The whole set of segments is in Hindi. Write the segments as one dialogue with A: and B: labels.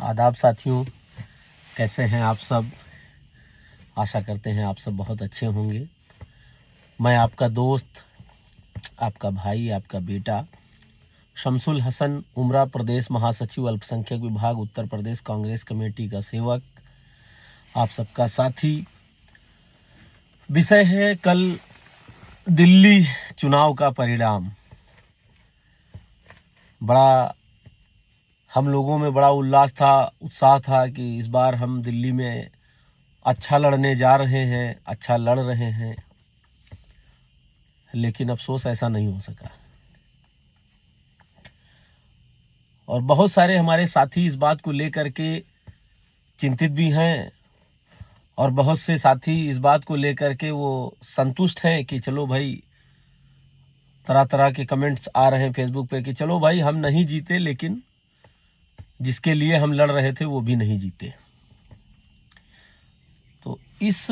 A: आदाब साथियों, कैसे हैं आप सब। आशा करते हैं आप सब बहुत अच्छे होंगे। मैं आपका दोस्त, आपका भाई, आपका बेटा शमसुल हसन उमरा, प्रदेश महासचिव अल्पसंख्यक विभाग उत्तर प्रदेश कांग्रेस कमेटी का सेवक, आप सबका साथी। विषय है कल दिल्ली चुनाव का परिणाम। बड़ा हम लोगों में बड़ा उल्लास था, उत्साह था कि इस बार हम दिल्ली में अच्छा लड़ने जा रहे हैं, अच्छा लड़ रहे हैं। लेकिन अफसोस ऐसा नहीं हो सका। और बहुत सारे हमारे साथी इस बात को लेकर के चिंतित भी हैं और बहुत से साथी इस बात को लेकर के वो संतुष्ट हैं कि चलो भाई, तरह तरह के कमेंट्स आ रहे हैं फेसबुक पे कि चलो भाई हम नहीं जीते, लेकिन जिसके लिए हम लड़ रहे थे वो भी नहीं जीते। तो इस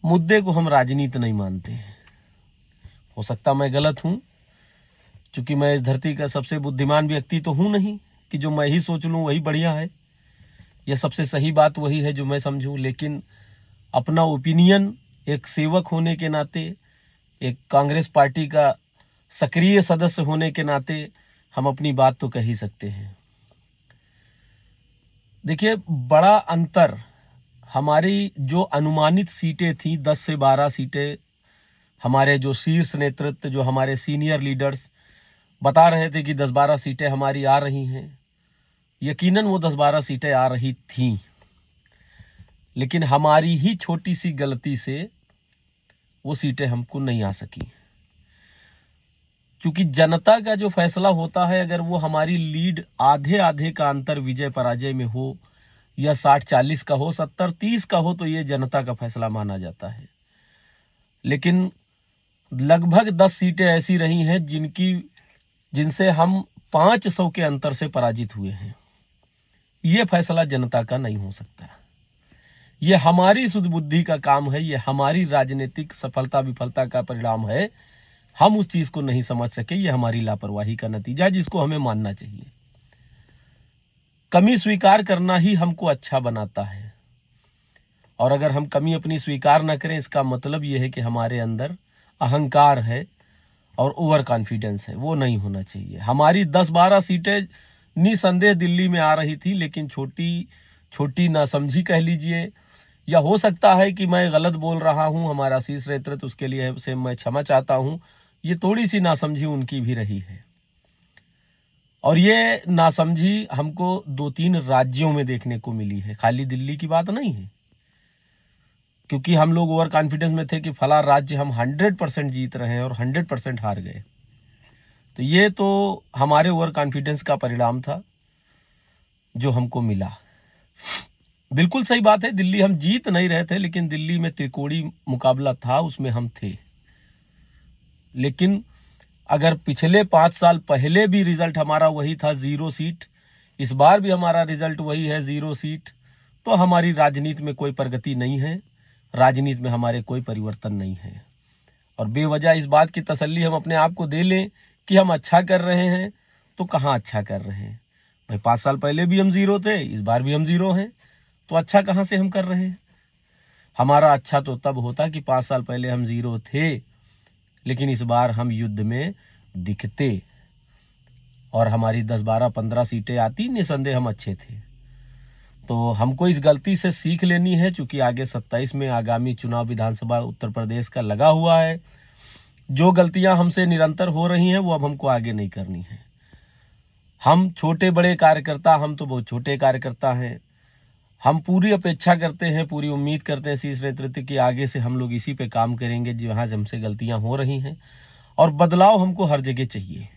A: मुद्दे को हम राजनीति नहीं मानते हैं। हो सकता मैं गलत हूं, क्योंकि मैं इस धरती का सबसे बुद्धिमान व्यक्ति तो हूं नहीं कि जो मैं ही सोच लूं वही बढ़िया है, यह सबसे सही बात वही है जो मैं समझूं। लेकिन अपना ओपिनियन एक सेवक होने के नाते, एक कांग्रेस पार्टी का सक्रिय सदस्य होने के नाते हम अपनी बात तो कह ही सकते हैं। देखिए, बड़ा अंतर, हमारी जो अनुमानित सीटें थी 10 से 12 सीटें, हमारे जो शीर्ष नेतृत्व, जो हमारे सीनियर लीडर्स बता रहे थे कि 10-12 सीटें हमारी आ रही हैं। यकीनन वो 10-12 सीटें आ रही थीं, लेकिन हमारी ही छोटी सी गलती से वो सीटें हमको नहीं आ सकी। क्योंकि जनता का जो फैसला होता है, अगर वो हमारी लीड आधे आधे का अंतर विजय पराजय में हो, या 60-40 का हो, 70-30 का हो, तो ये जनता का फैसला माना जाता है। लेकिन लगभग 10 सीटें ऐसी रही हैं जिनसे हम 500 के अंतर से पराजित हुए हैं। ये फैसला जनता का नहीं हो सकता। ये हमारी सुध-बुद्धि का काम है, ये हमारी राजनीतिक सफलता विफलता का परिणाम है। हम उस चीज को नहीं समझ सके, ये हमारी लापरवाही का नतीजा है, जिसको हमें मानना चाहिए। कमी स्वीकार करना ही हमको अच्छा बनाता है, और अगर हम कमी अपनी स्वीकार न करें, इसका मतलब यह है कि हमारे अंदर अहंकार है और ओवर कॉन्फिडेंस है। वो नहीं होना चाहिए। हमारी 10-12 सीटें निसंदेह दिल्ली में आ रही थी, लेकिन छोटी छोटी नासमझी कह लीजिए, या हो सकता है कि मैं गलत बोल रहा हूं, हमारा शीर्ष नेतृत्व, उसके लिए से मैं क्षमा चाहता हूं। ये थोड़ी सी नासमझी उनकी भी रही है, और ये नासमझी हमको 2-3 राज्यों में देखने को मिली है, खाली दिल्ली की बात नहीं है। क्योंकि हम लोग ओवर कॉन्फिडेंस में थे कि फला राज्य हम 100% जीत रहे हैं और 100% हार गए। तो ये तो हमारे ओवर कॉन्फिडेंस का परिणाम था जो हमको मिला। बिल्कुल सही बात है, दिल्ली हम जीत नहीं रहे थे, लेकिन दिल्ली में त्रिकोणीय मुकाबला था, उसमें हम थे। लेकिन अगर पिछले 5 साल पहले भी रिजल्ट हमारा वही था, 0 सीट, इस बार भी हमारा रिजल्ट वही है, 0 सीट, तो हमारी राजनीति में कोई प्रगति नहीं है, राजनीति में हमारे कोई परिवर्तन नहीं है। और बेवजह इस बात की तसल्ली हम अपने आप को दे लें कि हम अच्छा कर रहे हैं, तो कहाँ अच्छा कर रहे हैं भाई। 5 साल पहले भी हम 0 थे, इस बार भी हम 0 हैं, तो अच्छा कहाँ से हम कर रहे हैं। हमारा अच्छा तो तब होता कि 5 साल पहले हम 0 थे, लेकिन इस बार हम युद्ध में दिखते और हमारी 10-12-15 सीटें आती, निसंदेह हम अच्छे थे। तो हमको इस गलती से सीख लेनी है, क्योंकि आगे 27 में आगामी चुनाव विधानसभा उत्तर प्रदेश का लगा हुआ है। जो गलतियां हमसे निरंतर हो रही हैं, वो अब हमको आगे नहीं करनी है। हम छोटे बड़े कार्यकर्ता, हम तो बहुत छोटे कार्यकर्ता हैं। हम पूरी अपेक्षा करते हैं, पूरी उम्मीद करते हैं शीर्ष नेतृत्व की, आगे से हम लोग इसी पे काम करेंगे जहां हमसे गलतियां हो रही हैं, और बदलाव हमको हर जगह चाहिए।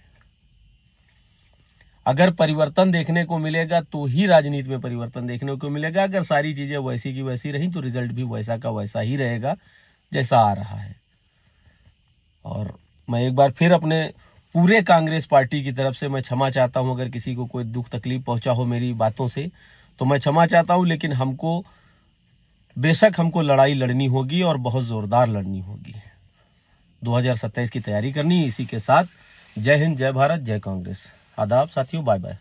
A: अगर परिवर्तन देखने को मिलेगा तो ही राजनीति में परिवर्तन देखने को मिलेगा। अगर सारी चीजें वैसी की वैसी रही तो रिजल्ट भी वैसा का वैसा ही रहेगा जैसा आ रहा है। और मैं एक बार फिर अपने पूरे कांग्रेस पार्टी की तरफ से मैं क्षमा चाहता हूं, अगर किसी को कोई दुख तकलीफ पहुंचा हो मेरी बातों से, तो मैं क्षमा चाहता हूं। लेकिन हमको बेशक हमको लड़ाई लड़नी होगी, और बहुत जोरदार लड़नी होगी। 2027 की तैयारी करनी है। इसी के साथ जय हिंद, जय भारत, जय कांग्रेस। आदाब साथियों, बाय बाय।